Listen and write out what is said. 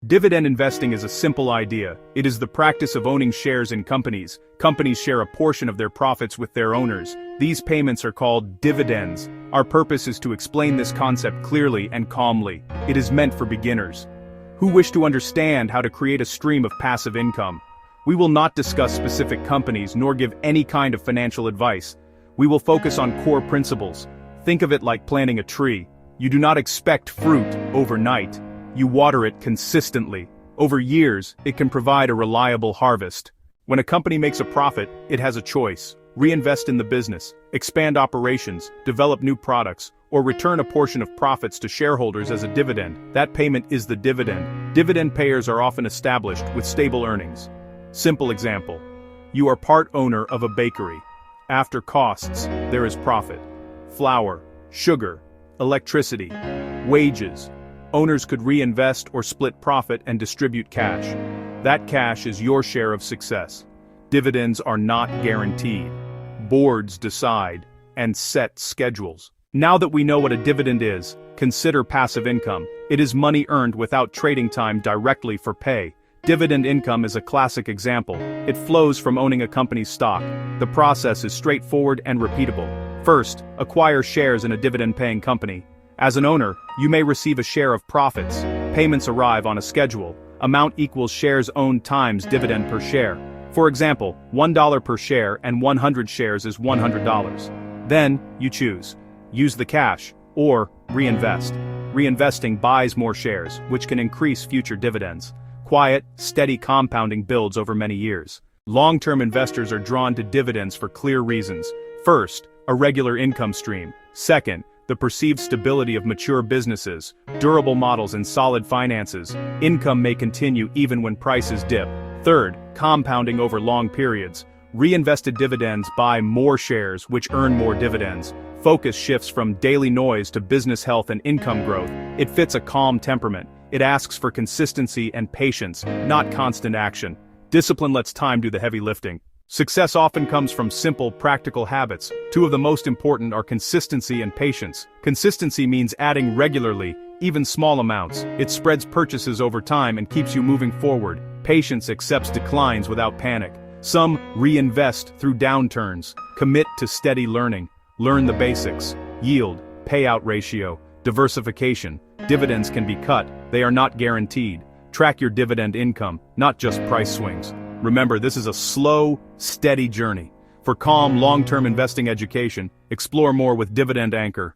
Dividend investing is a simple idea. It is the practice of owning shares in companies. Companies share a portion of their profits with their owners. These payments are called dividends. Our purpose is to explain this concept clearly and calmly. It is meant for beginners who wish to understand how to create a stream of passive income. We will not discuss specific companies nor give any kind of financial advice. We will focus on core principles. Think of it like planting a tree. You do not expect fruit overnight. You water it consistently. Over years, it can provide a reliable harvest. When a company makes a profit, it has a choice: reinvest in the business, expand operations, develop new products, or return a portion of profits to shareholders as a dividend. That payment is the dividend. Dividend payers are often established with stable earnings. Simple example. You are part owner of a bakery. After costs, there is profit. Flour, sugar, electricity, wages. Owners could reinvest or split profit and distribute cash. That cash is your share of success. Dividends are not guaranteed. Boards decide and set schedules. Now that we know what a dividend is, consider passive income. It is money earned without trading time directly for pay. Dividend income is a classic example. It flows from owning a company's stock. The process is straightforward and repeatable. First, acquire shares in a dividend-paying company. As an owner, you may receive a share of profits. Payments arrive on a schedule. Amount equals shares owned times dividend per share. For example, $1 per share and 100 shares is $100. Then, you choose. Use the cash, or reinvest. Reinvesting buys more shares, which can increase future dividends. Quiet, steady compounding builds over many years. Long-term investors are drawn to dividends for clear reasons. First, a regular income stream. Second, the perceived stability of mature businesses, durable models and solid finances. Income may continue even when prices dip. Third, compounding over long periods. Reinvested dividends buy more shares, which earn more dividends. Focus shifts from daily noise to business health and income growth. It fits a calm temperament. It asks for consistency and patience, not constant action. Discipline lets time do the heavy lifting. Success often comes from simple, practical habits. Two of the most important are consistency and patience. Consistency means adding regularly, even small amounts. It spreads purchases over time and keeps you moving forward. Patience accepts declines without panic. Some reinvest through downturns. Commit to steady learning. Learn the basics. Yield, payout ratio, diversification. Dividends can be cut. They are not guaranteed. Track your dividend income, not just price swings. Remember, this is a slow, steady journey. For calm, long-term investing education, explore more with Dividend Anchor.